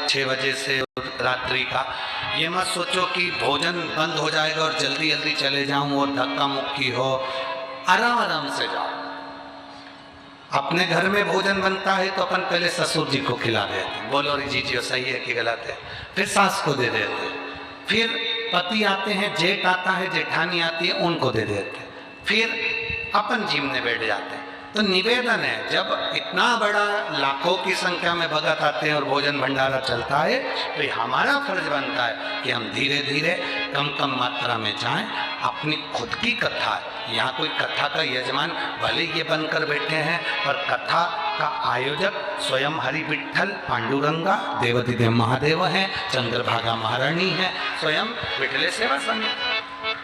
6 बजे से रात्रि का, ये मत सोचो कि भोजन बंद हो जाएगा और जल्दी जल्दी चले जाऊं और धक्का मुक्की हो। आराम आराम से जाओ। अपने घर में भोजन बनता है तो अपन पहले ससुर जी को खिला देते, बोलो रे जी जी सही है कि गलत है, फिर सास को दे देते, फिर पति आते हैं, जेठ आता है, जेठानी आती है, उनको दे देते, फिर अपन जीमने बैठ जाते हैं। तो निवेदन है, जब इतना बड़ा लाखों की संख्या में भगत आते हैं और भोजन भंडारा चलता है तो ये हमारा फर्ज बनता है कि हम धीरे धीरे कम कम मात्रा में जाएं। अपनी खुद की कथा है, यहाँ कोई कथा का यजमान भले ये बनकर बैठे हैं, पर कथा का आयोजक स्वयं हरि विठ्ठल पांडुरंगा देवतिदेव महादेव हैं, चंद्रभागा महारानी है, स्वयं विठले सेवा समिति।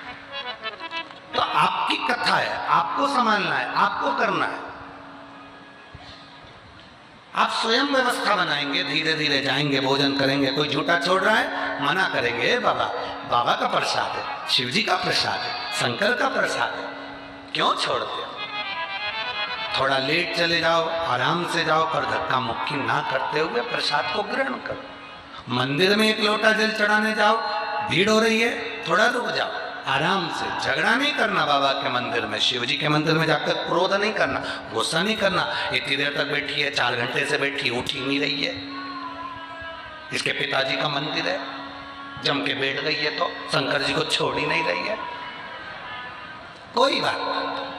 तो आपकी कथा है, आपको संभालना है, आपको करना है। आप स्वयं व्यवस्था बनाएंगे, धीरे धीरे जाएंगे, भोजन करेंगे। कोई झूठा छोड़ रहा है, मना करेंगे, बाबा बाबा का प्रसाद है, शिव जी का प्रसाद है, शंकर का प्रसाद है, क्यों छोड़ते हो? थोड़ा लेट चले जाओ, आराम से जाओ, पर धक्का मुक्की ना करते हुए प्रसाद को ग्रहण करो। मंदिर में 1 लोटा जल चढ़ाने जाओ, भीड़ हो रही है, थोड़ा रुक जाओ, आराम से। झगड़ा नहीं करना बाबा के मंदिर में, शिव जी के मंदिर में जाकर क्रोध नहीं करना, गुस्सा नहीं करना। इतनी देर तक बैठी है, 4 घंटे से बैठी, उठ ही नहीं रही है। इसके पिताजी का मंदिर है, जम के बैठ गई है तो शंकर जी को छोड़ ही नहीं रही है। कोई बात नहीं,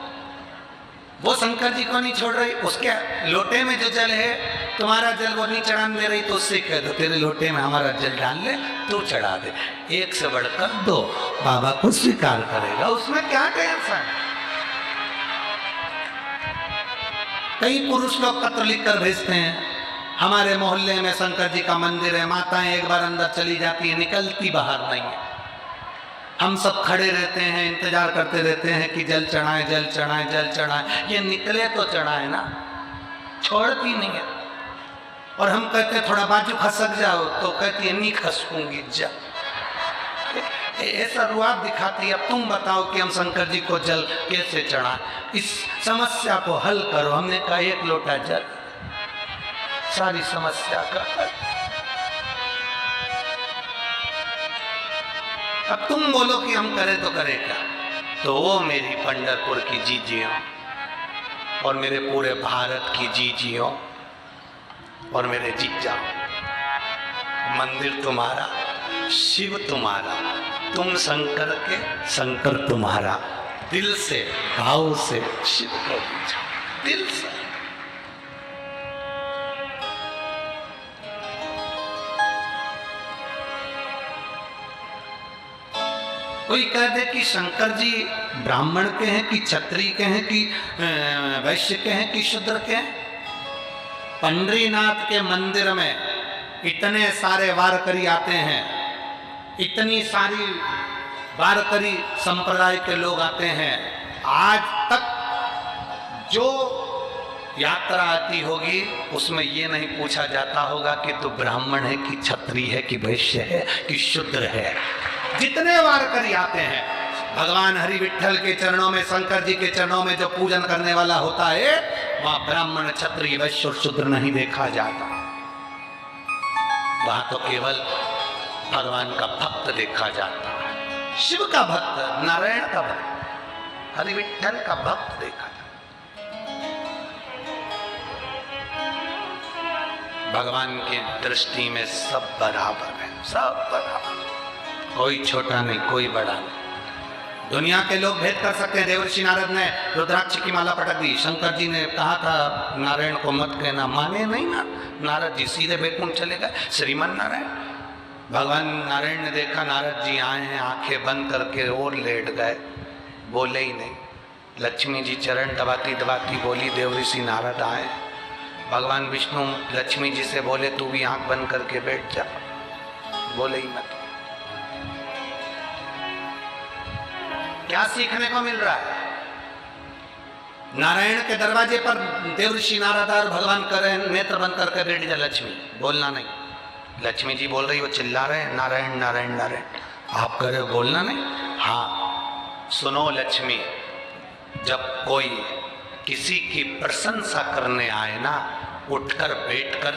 वो शंकर जी को नहीं छोड़ रही, उसके लोटे में जो जल है, तुम्हारा जल वो नहीं चढ़ाने दे रही, तो उससे कह दो तेरे लोटे में हमारा जल डाल ले, तू चढ़ा दे। 1 से बढ़कर 2 बाबा को स्वीकार करेगा, उसमें क्या टेंशन। कई पुरुष लोग पत्र लिखकर भेजते हैं, हमारे मोहल्ले में शंकर जी का मंदिर है, माताएं एक बार अंदर चली जाती है, निकलती बाहर नहीं है। हम सब खड़े रहते हैं, इंतजार करते रहते हैं कि जल चढ़ाए, जल चढ़ाए, जल चढ़ाए। ये निकले तो चढ़ाए ना, छोड़ती नहीं है। और हम कहते थोड़ा बाजू खसक जाओ, तो कहती है नहीं खसकूंगी, जा। ऐसा रुआब दिखाती है। अब तुम बताओ कि हम शंकर जी को जल कैसे चढ़ाएं, इस समस्या को हल करो। हमने कहा 1 लोटा जल, सारी समस्या का हल। अब तुम बोलो कि हम करें तो करें क्या? तो वो मेरी पंढरपुर की जीजियों और मेरे पूरे भारत की जीजियों और मेरे जीजा, मंदिर तुम्हारा, शिव तुम्हारा, तुम शंकर के, शंकर तुम्हारा। दिल से, भाव से शिव को पूछो, दिल से। कोई कह दे कि शंकर जी ब्राह्मण के हैं कि क्षत्रिय के हैं कि वैश्य के हैं कि शूद्र के हैं। पंडरीनाथ के मंदिर में इतने सारे वारकरी आते हैं, इतनी सारी वारकरी संप्रदाय के लोग आते हैं। आज तक जो यात्रा आती होगी उसमें ये नहीं पूछा जाता होगा कि तू ब्राह्मण है कि क्षत्रिय है कि वैश्य है कि शूद्र है। जितने वारकरी आते हैं, भगवान हरि विठ्ठल के चरणों में, शंकर जी के चरणों में जो पूजन करने वाला होता है, वहां ब्राह्मण, क्षत्रिय, वैश्य और शूद्र नहीं देखा जाता। वहां तो केवल भगवान का भक्त देखा जाता है, शिव का भक्त, नारायण का भक्त, हरि विठ्ठल का भक्त देखा जाता। भगवान की दृष्टि में सब बराबर है, सब बराबर, कोई छोटा नहीं, कोई बड़ा नहीं। दुनिया के लोग भेद कर सकते हैं। देवर्षि नारद ने रुद्राक्ष की माला पटक दी, शंकर जी ने कहा था नारायण को मत कहना, माने नहीं ना नारद जी, सीधे बैकुंठ चले गए, श्रीमन नारायण। भगवान नारायण ने देखा नारद जी आए हैं, आंखें बंद करके और लेट गए, बोले ही नहीं। लक्ष्मी जी चरण दबाती दबाती बोली देवर्षि नारद आए। भगवान विष्णु लक्ष्मी जी से बोले तू भी आंख बंद करके बैठ जा, बोले ही मत। क्या सीखने को मिल रहा है? नारायण के दरवाजे पर देवर्षि नारद और भगवान कर रहे हैं, नेत्र बंद करके बैठ जा लक्ष्मी, बोलना नहीं। लक्ष्मी जी बोल रही, वो चिल्ला रहे हैं नारायण नारायण नारायण, आप कर रहे हो, बोलना नहीं। हाँ सुनो लक्ष्मी, जब कोई किसी की प्रशंसा करने आए ना, उठकर बैठकर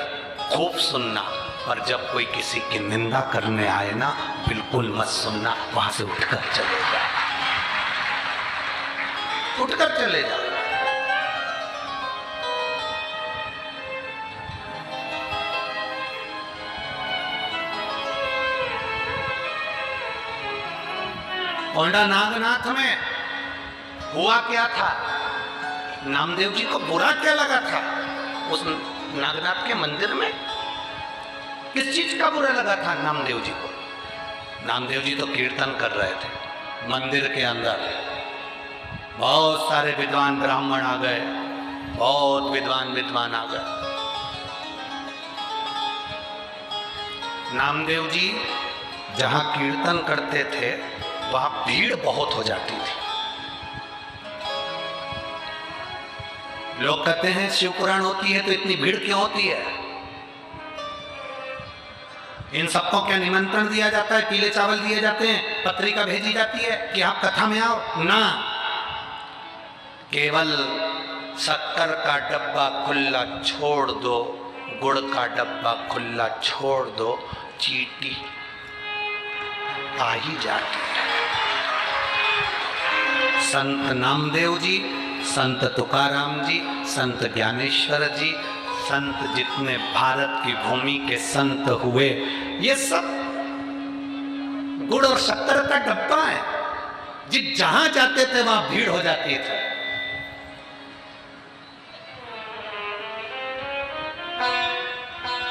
खूब सुनना, और जब कोई किसी की निंदा करने आए ना, बिल्कुल मत सुनना, वहां से उठकर चले जाओ, उठकर चले जाओ। औंधा नागनाथ में हुआ क्या था? नामदेव जी को बुरा क्या लगा था उस नागनाथ के मंदिर में? किस चीज का बुरा लगा था नामदेव जी को? नामदेव जी तो कीर्तन कर रहे थे मंदिर के अंदर। बहुत सारे विद्वान ब्राह्मण आ गए, बहुत विद्वान आ गए। नामदेव जी जहां कीर्तन करते थे वहां भीड़ बहुत हो जाती थी। लोग कहते हैं शिव पुराण होती है तो इतनी भीड़ क्यों होती है? इन सबको क्या निमंत्रण दिया जाता है? पीले चावल दिए जाते हैं, पत्रिका भेजी जाती है कि आप कथा में आओ? ना, केवल शक्कर का डब्बा खुला छोड़ दो, गुड़ का डब्बा खुला छोड़ दो, चीटी आ ही जाती है। संत नामदेव जी, संत तुकाराम जी, संत ज्ञानेश्वर जी, संत जितने भारत की भूमि के संत हुए, ये सब गुड़ और शक्कर का डब्बा है। जिस जहां जाते थे वहां भीड़ हो जाती थी।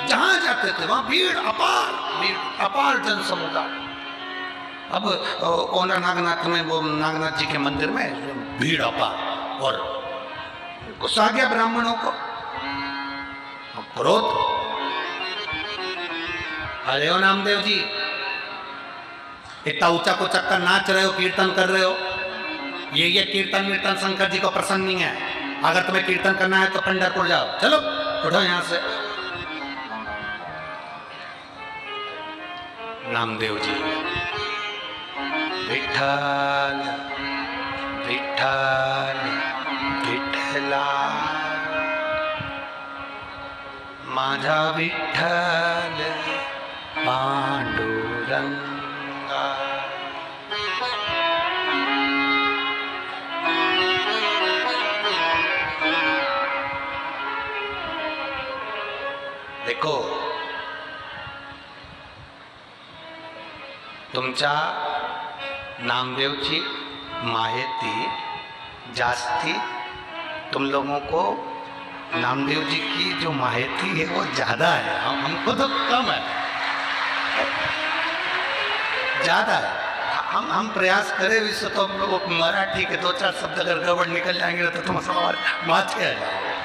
जहां जाते थे वहां भीड़ अपार जन समुदाय। अब ओना नागनाथ में, वो नागनाथ जी के मंदिर में भीड़ अपार, और गुस्सा आ गया ब्राह्मणों को, क्रोध। अरे ओ नामदेव जी, इतना ऊंचा को चक्कर नाच रहे हो, कीर्तन कर रहे हो, ये कीर्तन शंकर जी को पसंद नहीं है। अगर तुम्हें कीर्तन करना है तो पंढरपुर जाओ, चलो उठो यहां से। नामदेव जी, विठ्ठल विठ्ठल विठ्ठला, माझा विठ्ठल पांडुरंगा। देखो, तुमच्या नामदेवची माहिती जास्ती, तुम लोगों को नामदेव जी की जो माहिती है वो ज्यादा है, हमको तो कम है, ज्यादा है। हम प्रयास करें विश्व तो मराठी के 2-4 शब्द अगर गड़बड़ निकल जाएंगे तो तुम सवाल माथे आ जाओगे।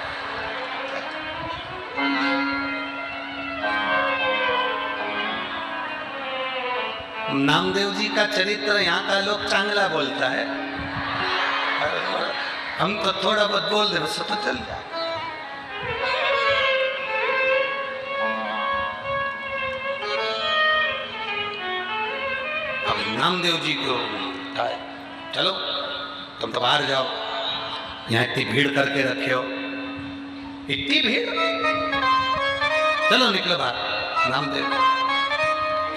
नामदेव जी का चरित्र यहाँ का लोग चांगला बोलता है, हम तो थोड़ा बहुत बोल दे बस तो चल जाए। अब नामदेव जी को चलो तुम तो बाहर जाओ, यहाँ इतनी भीड़ करके रखे हो, इतनी भीड़, चलो निकलो बाहर। नामदेव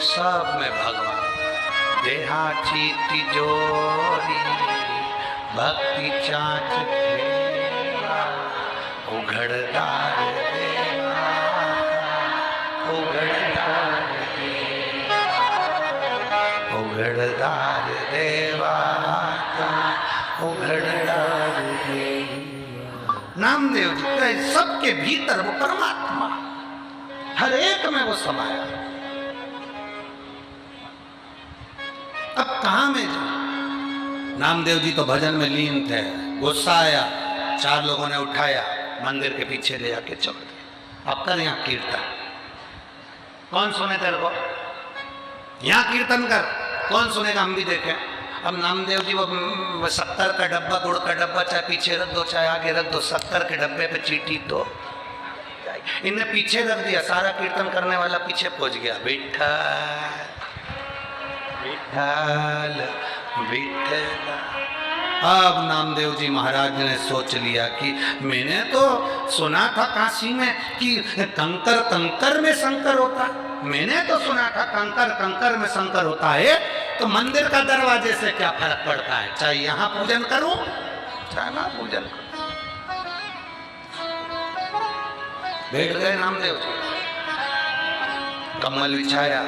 सब में भगवान, देहाची तिजोरी भक्ति चाच फेरा, उघड़दार देवा, उघड़दार देवा, उघड़दार देवा, उघड़दार देवा। नामदेव जी का सबके भीतर वो परमात्मा, हर एक में वो समाया। अब कहां में जाऊं? नामदेव जी तो भजन में लीन थे, गुस्सा आया, 4 लोगों ने उठाया, मंदिर के पीछे ले जाके छोड़ दिया। अब कर यहाँ कीर्तन, कौन सुने तेरे को? यहाँ कीर्तन कर, कौन सुनेगा? हम भी देखें। अब नामदेव जी वो 70 का डब्बा, गुड़ का डब्बा, चाहे पीछे रख दो चाहे आगे रख दो, 70 के डब्बे पे चीटी तो इनने पीछे रख दिया। सारा कीर्तन करने वाला पीछे पहुंच गया। विठ्ठल विठ्ठल विठ्ठला अब नामदेव जी महाराज ने सोच लिया कि मैंने तो सुना था काशी में कि कंकर कंकर में शंकर होता है, मैंने तो सुना था कंकर कंकर में शंकर होता है, तो मंदिर का दरवाजे से क्या फर्क पड़ता है, चाहे यहाँ पूजन करूं चाहे ना पूजन करूं। बैठ गए नामदेव जी, कम्बल बिछाया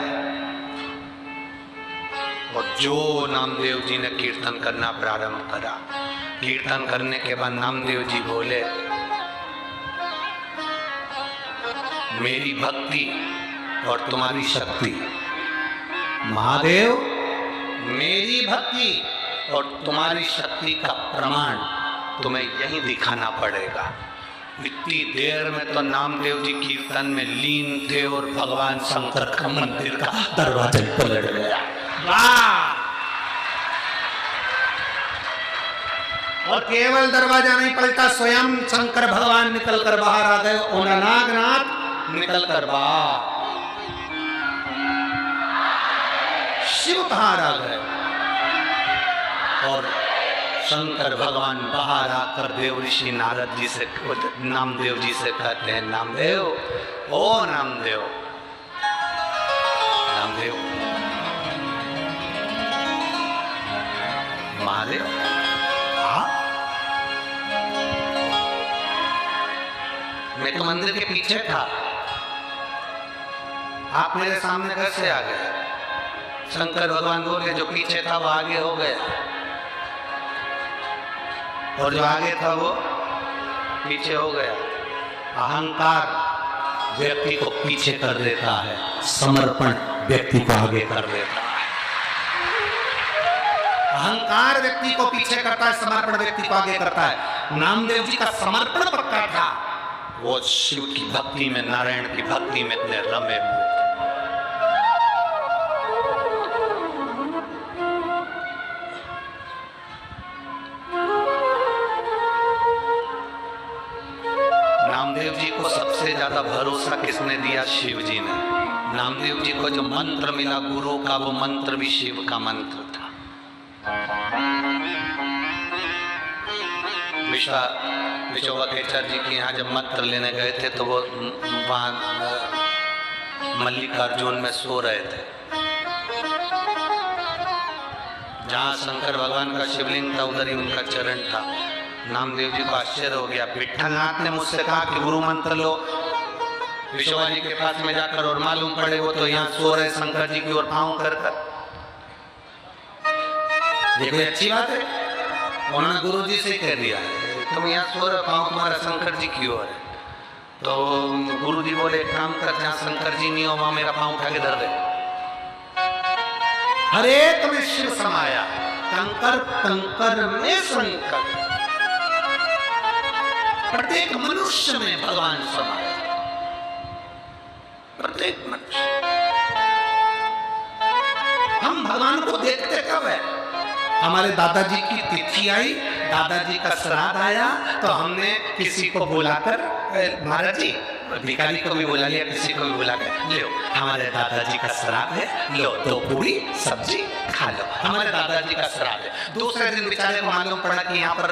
और जो नामदेव जी ने कीर्तन करना प्रारंभ करा। कीर्तन करने के बाद नामदेव जी बोले, मेरी भक्ति और तुम्हारी शक्ति, महादेव मेरी भक्ति और तुम्हारी शक्ति का प्रमाण तुम्हें यहीं दिखाना पड़ेगा। इतनी देर में तो नामदेव जी कीर्तन में लीन थे और भगवान शंकर का मंदिर का दरवाजा पलट गया। और केवल दरवाजा नहीं पलटा, स्वयं शंकर भगवान निकल कर बाहर आ गए और नागनाथ निकल कर बाहर, शिव बाहर आ गए और शंकर भगवान बाहर आकर देव ऋषि नारद जी से, नामदेव जी से कहते हैं, नामदेव ओ नामदेव, नामदेव महादेव, मैं तो मंदिर के पीछे था, आप मेरे सामने कैसे आ गए? शंकर भगवान बोले, जो पीछे था वो आगे हो गया और जो आगे था वो पीछे हो गया। अहंकार व्यक्ति को पीछे कर देता है, समर्पण व्यक्ति को आगे कर देता है। अहंकार व्यक्ति को पीछे करता है, समर्पण व्यक्ति को आगे करता है। नामदेव जी का समर्पण पक्का था, वो शिव की भक्ति में, नारायण की भक्ति में इतने रमे हुए। नामदेव जी को सबसे ज्यादा भरोसा किसने दिया? शिव जी ने। नामदेव जी को जो मंत्र मिला गुरु का, वो मंत्र भी शिव का मंत्र था। विश्वकेश्वर जी के यहाँ जब मंत्र लेने गए थे तो वो वहां मल्लिकार्जुन में सो रहे थे। जहाँ शंकर भगवान का शिवलिंग था उधर ही उनका चरण था। नामदेव जी को आश्चर्य हो गया। विठलनाथ ने मुझसे कहा कि गुरु मंत्र लो, विश्ववा जी के पास में जाकर, और मालूम पड़े वो तो यहाँ सो रहे शंकर जी की ओर पाँव कर कर। ये कोई अच्छी बात है? उन्होंने गुरु जी से कह दिया तुम यहाँ सो रहे, पाँव तुम्हारा शंकर जी की ओर है। तो गुरु जी बोले काम कर, जहाँ शंकर जी नहीं हो वहां मेरा पाँव उठा के धर दे। हरे तुम्हें शिव समाया, कंकर कंकर में शंकर, प्रत्येक मनुष्य में भगवान समाया, प्रत्येक मनुष्य। हम भगवान को देखते कब है? हमारे दादाजी की तिथि आई, दादाजी का श्राद्ध आया तो हमने किसी को बुलाकर, महाराज जी भिखारी को भी बुला लिया, किसी को भी बुलाकर, लो हमारे दादाजी का श्राद्ध है, लो 2 पूरी सब्जी खा लो, हमारे दादाजी का श्राद्ध है। दूसरे दिन बेचारे को मालूम पड़ा कि यहाँ पर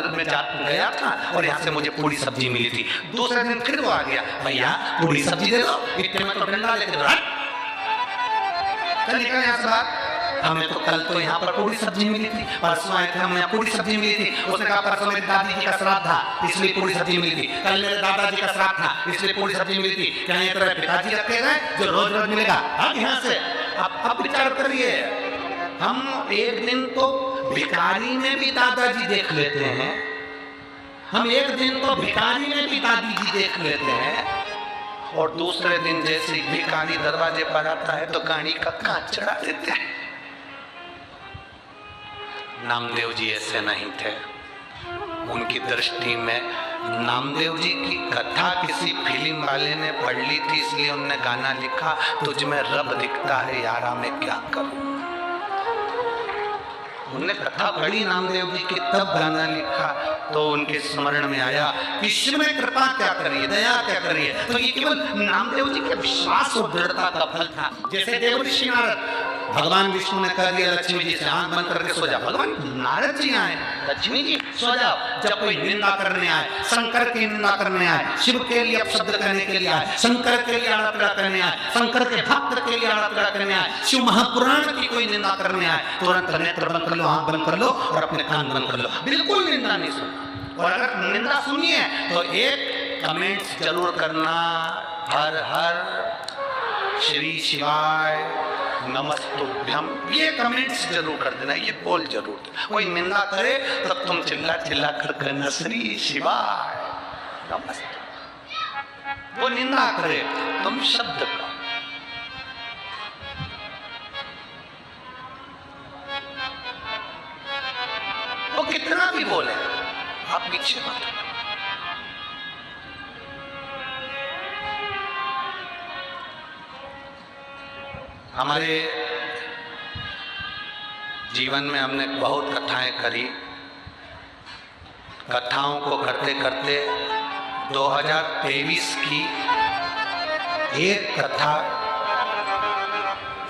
मैं गया था और यहाँ से मुझे पूरी सब्जी मिली थी। दूसरे दिन फिर वो आ गया, भैया पूरी सब्जी दे दो, इतने में तो डंडा लेके दो, चल निकल यहाँ से बाहर। हमें तो कल तो यहाँ पर पूरी सब्जी मिली थी, परसों आए थे हमें यहाँ पूरी सब्जी मिली थी। उसने कहा परसों मेरी दादी जी का श्राद्ध था इसलिए पूरी सब्जी मिली थी, कल मेरे दादाजी का श्राद्ध था इसलिए पूरी सब्जी मिली थी। क्या ये तेरे पिताजी रखे गए जो रोज रोज मिलेगा? अब यहाँ से अब विचार करिए, हम एक दिन तो भिखारी में भी दादाजी देख लेते हैं, हम एक दिन तो भिखारी में भी दादी जी देख लेते हैं, और दूसरे दिन जैसे भिखारी दरवाजे पर आता है तो कहानी का कांच चढ़ा देते हैं। नामदेव जी ऐसे नहीं थे। उनकी दृष्टि में नामदेव जी की कथा किसी फिल्म वाले ने पढ़ ली थी, इसलिए उन्होंने गाना लिखा, तुझ में रब दिखता है यारा मैं क्या करूं। उन्होंने कथा पढ़ी नामदेव जी की, तब गाना लिखा, तो उनके स्मरण में आया विश्व में कृपा क्या करिए, दया क्या करिए। तो ये केवल नामदेव जी के विश्वास और दृढ़ता का फल था। जैसे देव ऋषि नारद भगवान विष्णु ने कह दिया लक्ष्मी जी से आंख बंद करके सो जा। भगवान नारद जी आए, लक्ष्मी जी सो जाओ। जब कोई निंदा करने आए, शंकर की निंदा करने आए, शिव के लिए अपशब्द कहने के लिए आए, शंकर के लिए आड़ापड़ा करने आए, शंकर के भक्त के लिए आड़ापड़ा करने आए, शिव महापुराण की कोई निंदा करने आए, तुरंत नेत्र बंद कर लो, आंख बंद कर लो और अपने कान बंद कर लो। बिल्कुल निंदा नहीं सुनना। और अगर निंदा सुनिए तो एक कमेंट्स जरूर करना, हर हर श्री शिवाय नमस्तुभ्यम, ये कमेंट्स जरूर कर देना, ये बोल जरूर देना। कोई निंदा करे तो तुम चिल्ला चिल्ला कर कहना श्री शिवाय नमस्तुभ्यम। वो निंदा करे तुम शब्द का। वो कितना भी बोले आप पीछे मत। हमारे जीवन में हमने बहुत कथाएं करी। कथाओं को करते करते 2023 की एक कथा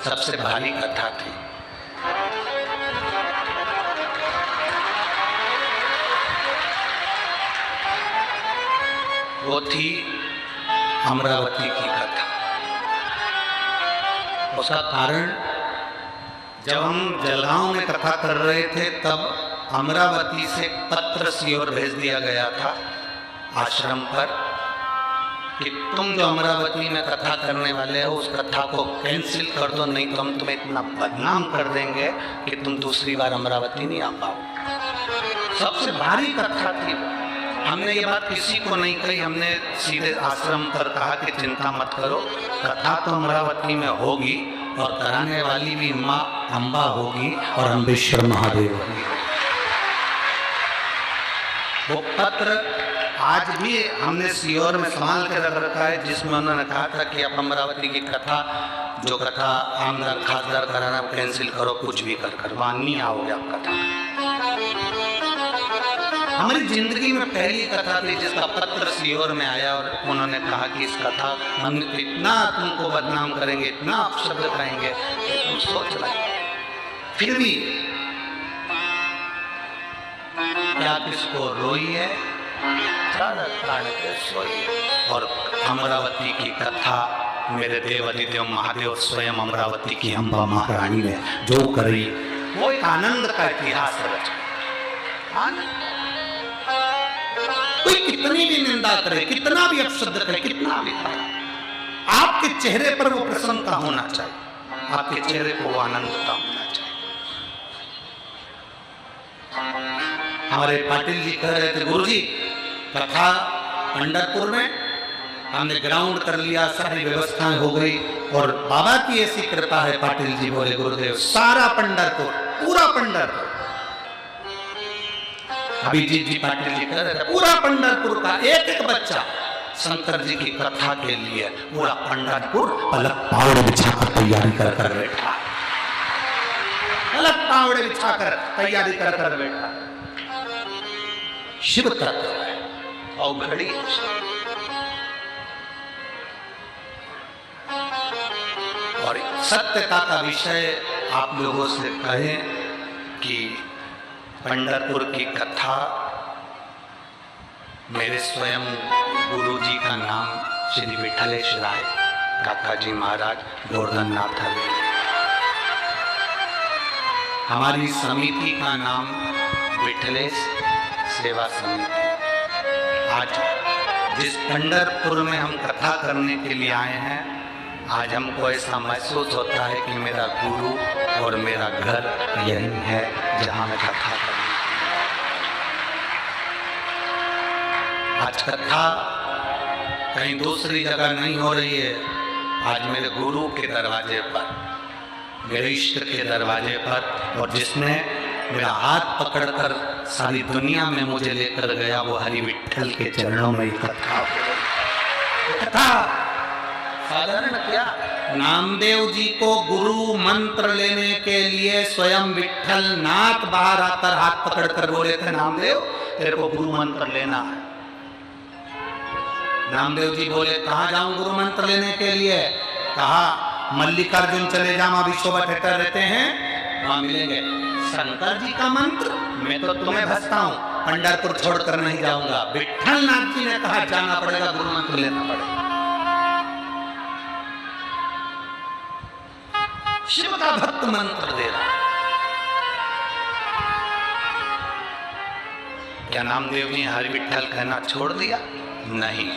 सबसे भारी कथा थी। वो थी अमरावती की कथा। उसका कारण, जब हम जलगांव में कथा कर रहे थे तब अमरावती से पत्र सीओर भेज दिया गया था आश्रम पर कि तुम जो अमरावती में कथा करने वाले हो उस कथा को कैंसिल कर दो, नहीं तो हम तुम्हें इतना बदनाम कर देंगे कि तुम दूसरी बार अमरावती नहीं आ पाओ। सबसे भारी कथा थी। हमने ये बात किसी को नहीं कही, हमने सीधे आश्रम पर कहा कि चिंता मत करो, कथा तो अमरावती में होगी और कराने वाली भी माँ अम्बा होगी और अम्बेश्वर महादेव होगी। वो पत्र आज भी हमने सीओर में संभाल के रख रखा है, जिसमें उन्होंने कहा था कि आप अमरावती की कथा, जो कथा आमदार खासदार कराना कैंसिल करो, कुछ भी कर वहां नहीं आओगे आप कथा। हमारी जिंदगी में पहली कथा थी जिसका पत्र सीओर में आया और उन्होंने कहा कि इस कथा हम इतना तुमको बदनाम करेंगे, इतना अपशब्द कहेंगे कि तुम सोच रहे। फिर भी क्या किसको रोई है, और अमरावती की कथा मेरे देव अधिदेव महादेव स्वयं अमरावती की अम्बा महारानी ने जो करी, वो एक आनंद का इतिहास रचा। कोई कितनी भी निंदा करे, कितना भी अपशब्द करे, कितना भी करे, आपके चेहरे पर वो प्रसन्नता होना चाहिए, आपके चेहरे को वो आनंदता होना चाहिए। हमारे पाटिल जी कह रहे थे, गुरुजी कथा पंढरपुर में हमने ग्राउंड कर लिया, सारी व्यवस्थाएं हो गई और बाबा की ऐसी कृपा है। पाटिल जी बोले, गुरुदेव सारा पंढरपुर, पूरा पंढरपुर, अभिजीत जी पाटिल जी कह रहे थे, पूरा पंढरपुर का एक एक बच्चा शंकर जी की कथा के लिए पूरा पंढरपुर पलक पावड़े बिछाकर तैयारी कर कर बैठा, पलक पावड़े बिछाकर तैयारी कर कर बैठा। शिव तत्व है और घड़ी और सत्यता का विषय आप लोगों से कहें कि पंढरपुर की कथा मेरे स्वयं गुरु जी का नाम श्री विठलेश राय काका जी महाराज गोवर्धन नाथ हवेली, हमारी समिति का नाम विठलेश सेवा समिति। आज जिस पंढरपुर में हम कथा करने के लिए आए हैं, आज हमको ऐसा महसूस होता है कि मेरा गुरु और मेरा घर यही है जहां मैं कथा करनी। आज कथा कहीं दूसरी जगह नहीं हो रही है, आज मेरे गुरु के दरवाजे पर, मेरे इष्ट के दरवाजे पर, और जिसने मेरा हाथ पकड़कर सारी दुनिया में मुझे लेकर गया वो हरि विठल के चरणों में कथा। साधारण क्या, नामदेव जी को गुरु मंत्र लेने के लिए स्वयं विठल नाथ बाहर आकर हाथ पकड़कर बोले थे, नामदेव तेरे को गुरु मंत्र लेना है। नामदेव जी बोले, कहाँ जाऊं गुरु मंत्र लेने के लिए? कहा मल्लिकार्जुन चले जा, वहां विश्वभा ठेठर रहते हैं, वहां मिलेंगे। शंकर जी का मंत्र मैं तो तुम्हें भजता हूं, पंढरपुर छोड़कर नहीं जाऊंगा। विठल नाथ जी ने कहा जाना पड़ेगा, गुरु मंत्र लेना पड़ेगा। शिव का भक्त मंत्र दे रहा। क्या नामदेव ने हरि विठल कहना छोड़ दिया? नहीं,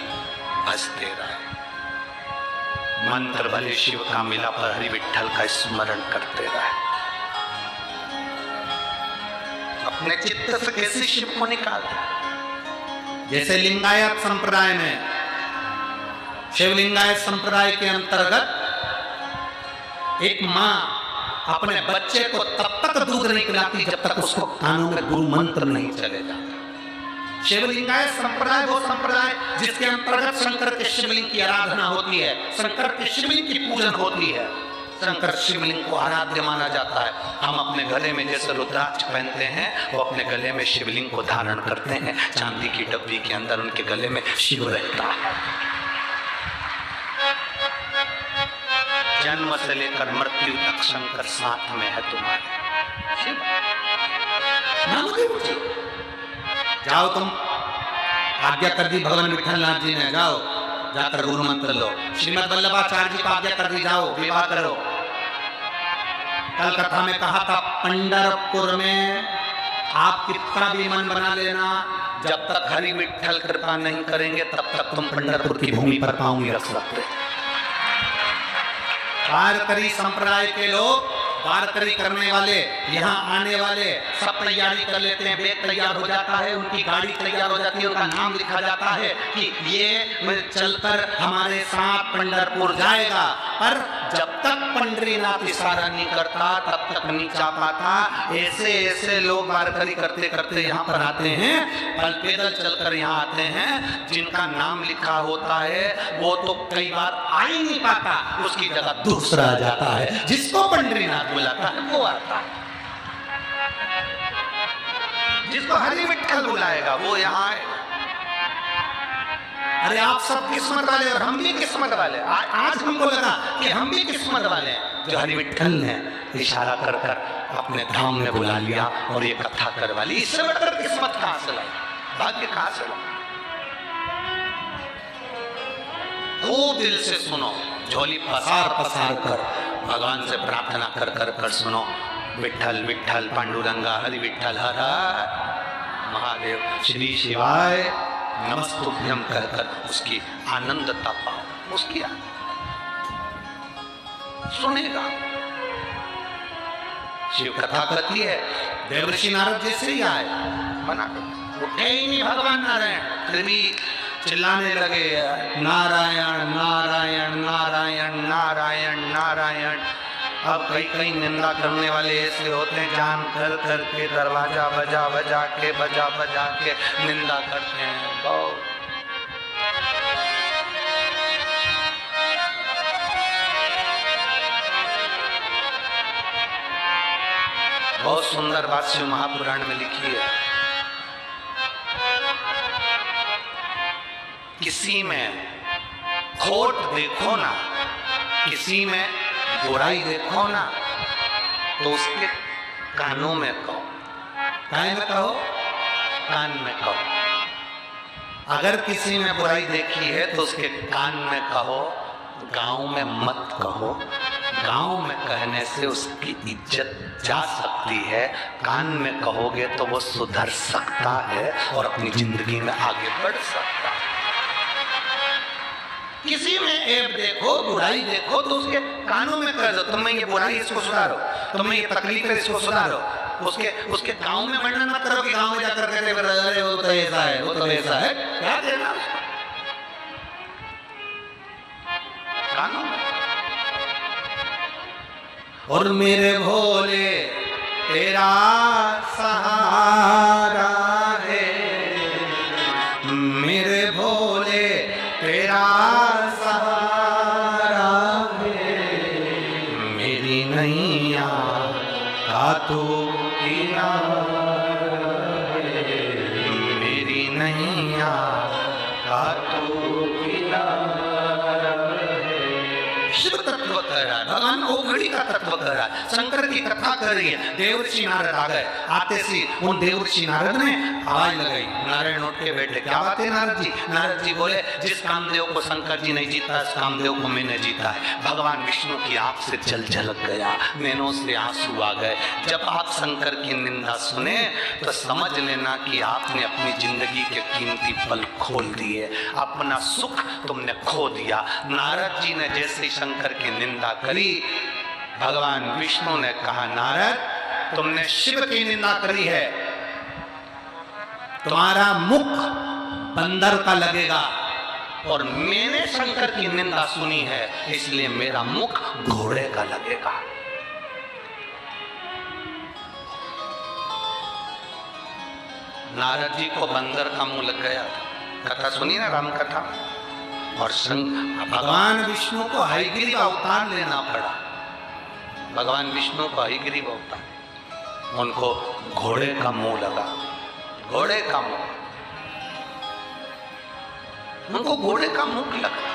भजते रहे। मंत्र भले शिव का मिला पर हरि विठल का स्मरण करते रहे। अपने चित्त से कैसे शिव को निकालते? जैसे लिंगायत संप्रदाय में, शिवलिंगायत संप्रदाय के अंतर्गत एक मां अपने बच्चे को तब तक दूध नहीं पिलाती जब तक उसको कानों में गुरु मंत्र नहीं चले जाता। शिवलिंगायत संप्रदाय वो संप्रदाय जिसके अंतर्गत शंकर के शिवलिंग की आराधना होती है, शंकर के शिवलिंग की पूजन होती है, शंकर शिवलिंग को आराध्य माना जाता है। हम अपने गले में जैसे रुद्राक्ष पहनते हैं, वो अपने गले में शिवलिंग को धारण करते हैं। चांदी की डब्बी के अंदर उनके गले में शिव रहता है। जन्म से लेकर मृत्यु तक शंकर साथ में है तुम्हारे। शिव नामदेव जी, जाओ तुम, आज्ञा कर दी भगवान विठल नाथ जी ने, जाओ जाकर गुरु मंत्र लो। श्रीमद वल्लभाचार्य जी को आज्ञा कर दी, जाओ विवाह करो। कल कथा में कहा था, पंढरपुर में आप कितना भी मन बना लेना, जब तक हरि विठल कृपा नहीं करेंगे तब तक तुम पंढरपुर की भूमि पर पांव नहीं रख सकते। वारकरी संप्रदाय के लोग, वारकरी करने वाले, यहाँ आने वाले सब तैयारी कर लेते हैं। बैग तैयार हो जाता है, उनकी गाड़ी तैयार हो जाती है, उनका नाम लिखा जाता है कि ये चलकर हमारे साथ पंढरपुर जाएगा। पर जब तक पंडरीनाथ इशारा नहीं करता तब तक नहीं जा पाता। ऐसे ऐसे लोग वारकरी करते करते यहाँ पर आते हैं, पैदल चलकर यहाँ आते हैं। जिनका नाम लिखा होता है वो तो कई बार आ ही नहीं पाता, उसकी जगह दूसरा आ जाता है। जिसको पंडरीनाथ बुलाता है वो आता है, जिसको हरि विठल बुलाएगा वो यहाँ आए। अरे आप सब किस्मत वाले और हम भी किस्मत वाले। आज हमको लगा कि हम भी किस्मत वाले हैं, जो हरि विठल ने इशारा कर कर अपने धाम में बुला लिया और ये कथा करवा ली। इससे बढ़कर किस्मत कहां से लाई, भाग्य कहां से लाई? खूब दिल से सुनो, झोली पसार पसार कर भगवान से प्रार्थना कर कर कर सुनो। विठल विठल पांडुरंगा हरि विठल हर महादेव श्री शिवाय नमस्तुभ्यम कहकर उसकी आनंदता पाओ। उसकी सुनेगा। शिव कथा कहती है, देवर्षि नारद जैसे ही आए, मना उठे ही नहीं भगवान नारायण, फिर भी चिल्लाने लगे नारायण नारायण नारायण नारायण नारायण। अब कई कई निंदा करने वाले ऐसे होते हैं, जान कर करके दरवाजा बजा बजा के निंदा करते हैं। बहुत सुंदर बात शिव महापुराण में लिखी है। किसी में खोट देखो ना, किसी में बुराई देखो ना, तो उसके कानों में कहो। कान में कहो, कान में कहो। अगर किसी में बुराई देखी है तो उसके कान में कहो, गांव में मत कहो। गांव में कहने से उसकी इज्जत जा सकती है, कान में कहोगे तो वो सुधर सकता है और अपनी जिंदगी में आगे बढ़ सकता है। किसी में ऐब देखो, बुराई देखो तो उसके कानों में कह दो, तुम्हें ये बुराई इसको सुधारो, तुम्हें ये तकलीफ है इसको सुधारो। उसके गांव में वर्णन मत करो कि गांव में जाकर कहते अरे वो तो ऐसा है, वो तो ऐसा है। क्या देना कानों में। और मेरे भोले तेरा सहारा है, मेरे भोले तेरा सहारा है, मेरी नैया का तू किनारा है, मेरी नैया का तू किनारा है। शिव तत्व कह रहा है, भगवान ओघड़ी का तत्व कह रहा है, शंकर की कथा कर रही है। देवर्षि नारद आ गए, आते सी उन देवर्षि नारद ने आवाज लगाई, नारायण उठ के बैठे, क्या बात है नारद जी? नारद जी बोले, जिस कामदेव को शंकर जी नहीं जीता, इस कामदेव को मैंने जीता है। भगवान विष्णु की आंख से जल झलक गया, नैनों से आंसू आ गए। जब आप शंकर की निंदा सुने तो समझ लेना कि आपने अपनी जिंदगी के कीमती पल खोल दिए, अपना सुख तुमने खो दिया। नारद जी ने जैसे शंकर की निंदा करी, भगवान विष्णु ने कहा, नारद तुमने शिव की निंदा करी है, तुम्हारा मुख बंदर का लगेगा, और मैंने शंकर की निंदा सुनी है, इसलिए मेरा मुख घोड़े का लगेगा। नारद जी को बंदर का मुंह लग गया। कथा सुनी ना राम कथा। और भगवान विष्णु को हयग्रीव अवतार लेना पड़ा। भगवान विष्णु को हयग्रीव अवतार, उनको घोड़े का मुंह लगा, घोड़े का मुंह, उनको घोड़े का मुंह लगा।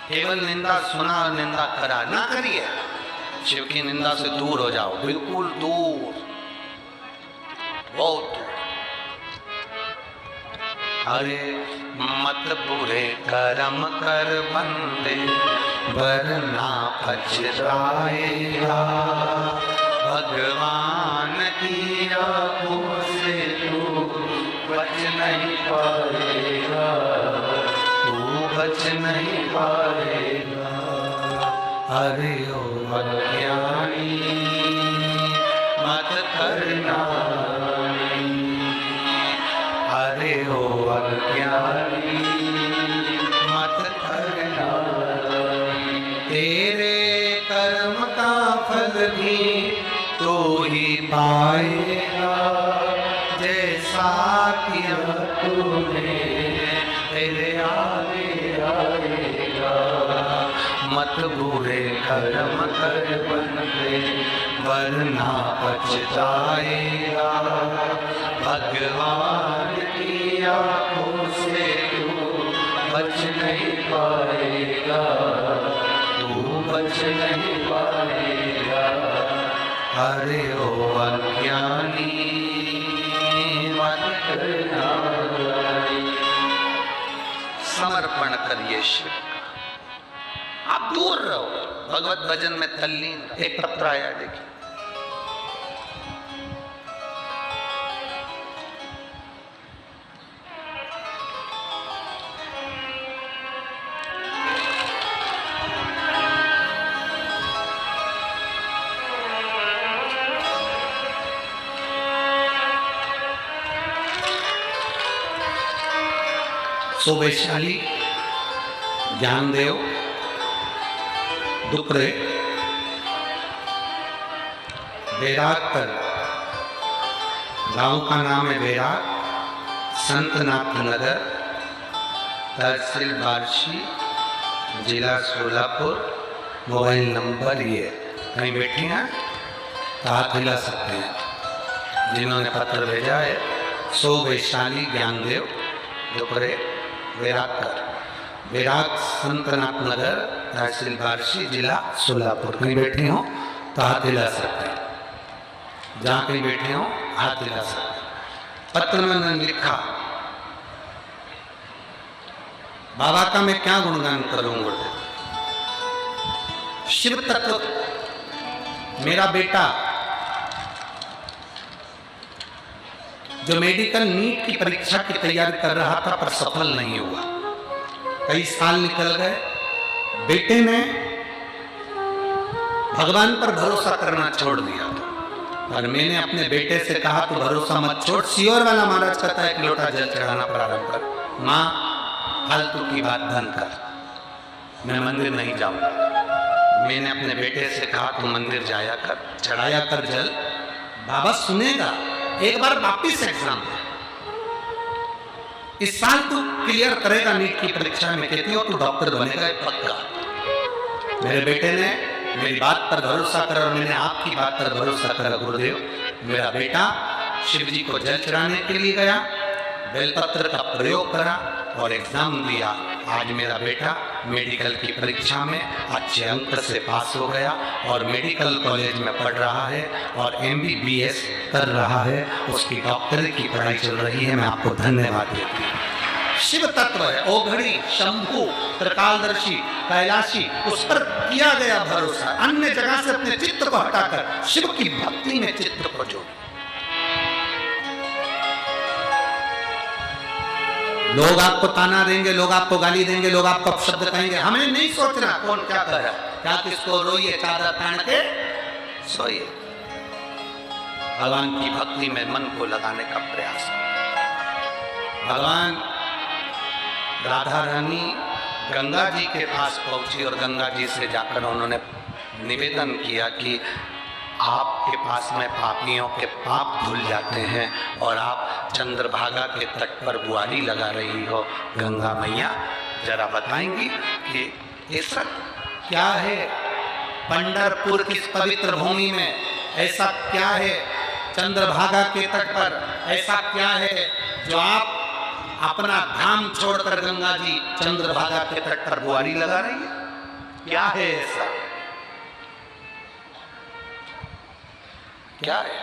केवल निंदा सुना और निंदा करा ना करिए, शिव की निंदा से दूर हो जाओ, बिल्कुल दूर, बहुत दूर। अरे मत बुरे कर्म कर बंदे, वरना पछताएगा, भगवान की आंखों से तू बच नहीं पाएगा, तू बच नहीं पाएगा। अरे ओ अज्ञानी मत करना, अरे ओ अज्ञानी मत करना, तेरे कर्म का फल भी तो ही पाएगा, जैसा किया तूने तेरे आगे आएगा। मत बुरे कर्म कर बंदे, वरना पछताएगा, भगवान की आंखों से तू बच नहीं पाएगा, तू बच नहीं पाएगा। अरे ओ अज्ञानी मत करना। समर्पण करिए शिव का, आप दूर रहो, भगवत भजन में तल्लीन। एक पत्र आया, देखिए, सो वैशाली ज्ञानदेव दुकरे बैराग पर, गांव का नाम है बैराग, संतनाथ नगर, तहसील बार्शी, जिला सोलापुर, मोबाइल नंबर ये। कहीं बैठी हैं तो हाथ हिला सकते हैं जिन्होंने पत्र भेजा है। सो वैशाली ज्ञानदेव दुकरे बैराग कर, बैराग संतनाथ नगर, तहसील बार्शी, जिला सोलापुर। कहीं बैठे हो तो हाथ हिला सकते हैं, जहाँ कहीं बैठे हो हाथ हिला सकते हैं। पत्र में मैंने लिखा, बाबा का मैं क्या गुणगान करूंगा, शिव तत्व। मेरा बेटा जो मेडिकल नीट की परीक्षा की तैयारी कर रहा था पर सफल नहीं हुआ, कई साल निकल गए। बेटे ने भगवान पर भरोसा करना छोड़ दिया था, और मैंने अपने बेटे से कहा तू भरोसा मत छोड़, सियोर वाला महाराज कहता है एक लोटा जल चढ़ाना प्रारंभ कर, माँ फालतू की बात बंद कर, मैं मंदिर नहीं जाऊंगा। मैंने अपने बेटे से कहा तू मंदिर जाया कर, चढ़ाया कर जल, बाबा सुनेगा, एक बार वापिस एग्जाम है, इस साल तू क्लियर करेगा नीट की परीक्षा में, कहती हो तू डॉक्टर बनेगा पक्का। मेरे बेटे ने मेरी बात पर भरोसा करा और मैंने आपकी बात पर भरोसा करा। गुरुदेव, मेरा बेटा शिव जी को जल चढ़ाने के लिए गया, बेलपत्र का प्रयोग करा और एग्जाम दिया। आज मेरा बेटा मेडिकल की परीक्षा में अच्छे अंक से पास हो गया और मेडिकल कॉलेज में पढ़ रहा है और MBBS कर रहा है, उसकी डॉक्टरी की पढ़ाई चल रही है। मैं आपको धन्यवाद देती हूँ। शिव तत्व है, ओघड़ी, शंभु, त्रिकालदर्शी, कैलाशी, उस पर किया गया भरोसा। अन्य जगह से अपने चित्त को हटाकर शिव की भक्ति में चित्त को जोड़। लोग आपको ताना देंगे, लोग आपको गाली देंगे, लोग आपको अपशब्द कहेंगे, हमें नहीं सोचना कौन क्या कर रहा है। क्या किसको रोइए, चादर तान के सोइए। भगवान की भक्ति में मन को लगाने का प्रयास। भगवान राधा रानी गंगा जी के पास पहुंची और गंगा जी से जाकर उन्होंने निवेदन किया कि आपके पास में पापियों के पाप धुल जाते हैं और आप चंद्रभागा के तट पर बुआरी लगा रही हो। गंगा मैया जरा बताएंगी कि ऐसा क्या है पंढरपुर की पवित्र भूमि में, ऐसा क्या है चंद्रभागा के तट पर, ऐसा क्या है जो आप अपना धाम छोड़कर गंगा जी चंद्रभागा के तट पर बुआरी लगा रही है? क्या है ऐसा? क्या है?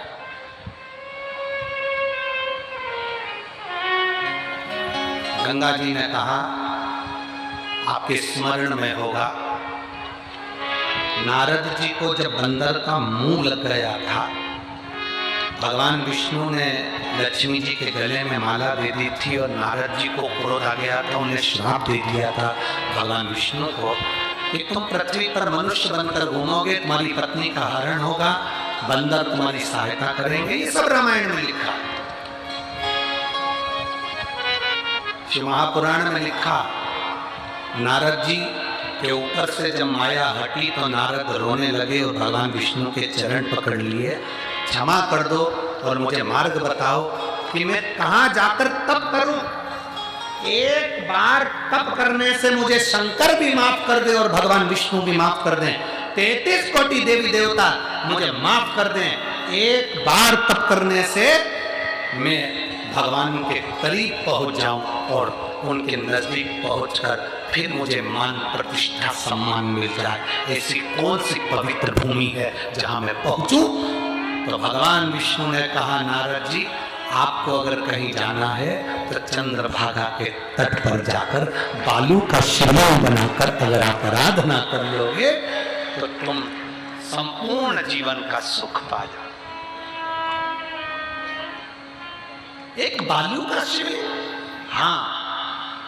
गंगा जी ने कहा, आपके स्मरण में होगा नारद जी को जब बंदर का मुंह लग गया था, भगवान विष्णु ने लक्ष्मी जी के गले में माला दे दी थी और नारद जी को क्रोध आ गया था, उन्हें श्राप दे दिया था भगवान विष्णु को कि तुम पृथ्वी पर मनुष्य बनकर घूमोगे, तुम्हारी पत्नी का हरण होगा, बंदर तुम्हारी सहायता करेंगे। ये सब रामायण में लिखा, शिव महापुराण में लिखा। नारद जी के ऊपर से जब माया हटी तो नारद रोने लगे और भगवान विष्णु के चरण पकड़ लिए, क्षमा कर दो और मुझे मार्ग बताओ कि मैं कहां जाकर तप करूं। एक बार तप करने से मुझे शंकर भी माफ कर दे और भगवान विष्णु भी माफ कर दें, 33 कोटि देवी देवता मुझे माफ कर दें। एक बार तप करने से मैं भगवान के करीब पहुंच जाऊं और उनके नजदीक पहुंचकर फिर मुझे मान प्रतिष्ठा सम्मान मिल जाए। ऐसी कौन सी पवित्र भूमि है जहां मैं पहुंचूं? तो भगवान विष्णु ने कहा, नारद जी आपको अगर कहीं जाना है तो चंद्रभागा के तट पर जाकर बालू का शिवलिंग बनाकर अगर आप आराधना कर लोगे तो तुम संपूर्ण जीवन का सुख पा जाओ। एक बालू का शिवलिंग, हाँ,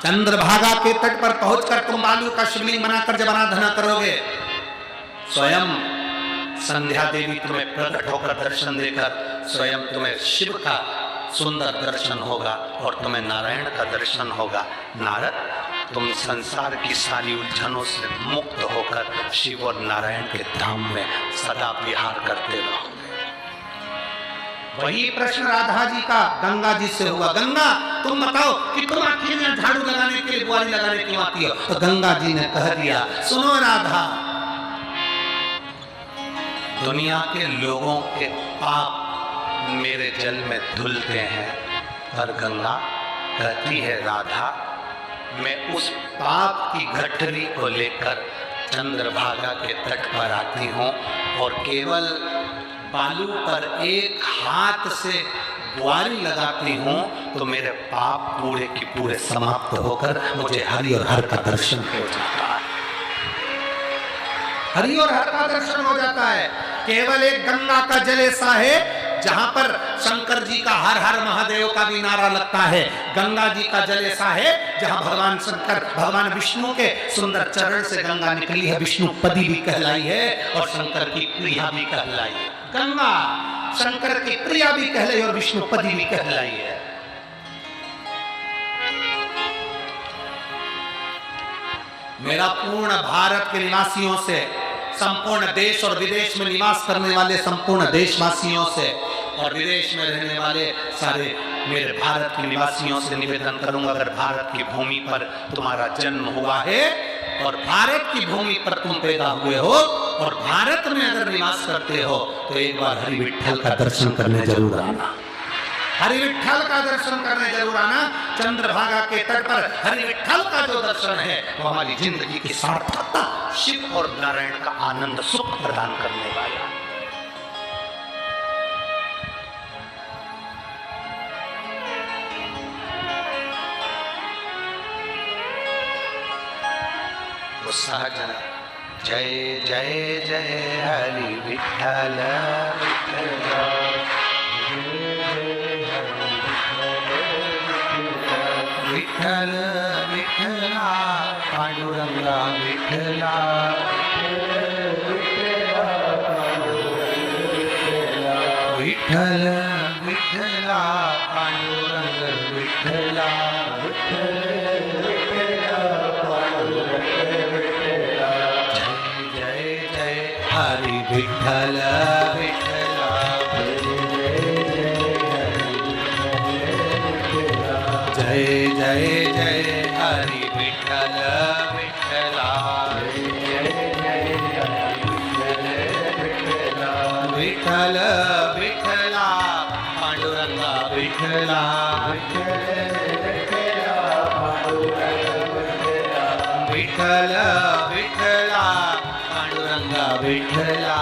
चंद्रभागा के तट पर पहुंचकर तुम बालू का शिवलिंग बनाकर जब आराधना करोगे, स्वयं संध्या देवी तुम्हें प्रकट होकर दर्शन देकर स्वयं तुम्हें शिव का सुंदर दर्शन होगा और तुम्हें नारायण का दर्शन होगा। नारद, तुम संसार की सारी उलझनों से मुक्त होकर शिव और नारायण के धाम में सदा विहार करते रहोगे। वही प्रश्न राधा जी का गंगा जी से हुआ, गंगा तुम बताओ कि तुम आखिर में झाड़ू लगाने के लिए, बुआरी लगाने क्यों आती हो? तो गंगा जी ने कह दिया, सुनो राधा, दुनिया के लोगों के पाप मेरे जल में धुलते हैं, पर गंगा कहती है, राधा मैं उस पाप की गठरी को लेकर चंद्रभागा के तट पर आती हूँ और केवल बालू पर एक हाथ से बुआरी लगाती हूँ तो मेरे पाप पूरे की पूरे समाप्त होकर मुझे हरि और हर का दर्शन हो जाता है। हरि और हर का दर्शन हो जाता है। केवल एक गंगा का जल ऐसा है जहां पर शंकर जी का हर हर महादेव का भी नारा लगता है। गंगा जी का जल ऐसा है जहां भगवान शंकर, भगवान विष्णु के सुंदर चरण से गंगा निकली है, विष्णु पदी भी कहलाई है और शंकर की प्रिया भी कहलाई है। गंगा शंकर की प्रिया भी कहलाई और विष्णु पदी भी कहलाई है। मेरा पूर्ण भारत के निवासियों से, संपूर्ण देश और विदेश में निवास करने वाले संपूर्ण देशवासियों से और विदेश में रहने वाले सारे मेरे भारत के निवासियों से निवेदन करूंगा, अगर भारत की भूमि पर तुम्हारा जन्म हुआ है और भारत की भूमि पर तुम पैदा हुए हो और भारत में अगर निवास करते हो तो एक बार हरि विठ्ठल का दर्शन करने जरूर आना। हरि विठ्ठल का दर्शन करने जरूर आना। चंद्रभागा के तट पर हरि विठ्ठल का जो दर्शन है वो हमारी जिंदगी की सार्थकता, शिव और नारायण का आनंद सुख प्रदान करने वाला। सहजन जय जय जय हरि विठ्ठल विठ्ठल विठ्ठला पांडुरंगा विठ्ठला विठ्ठल विठ्ठला पांडुरंग विठ्ठला हरि विठ्ठल विठ्ठला जय जय जय हरि विठ्ठल विठ्ठला विठ्ठल विठ्ठला पांडुरंगा विठ्ठला विठ्ठल विठ्ठला पांडुरंगा विठ्ठला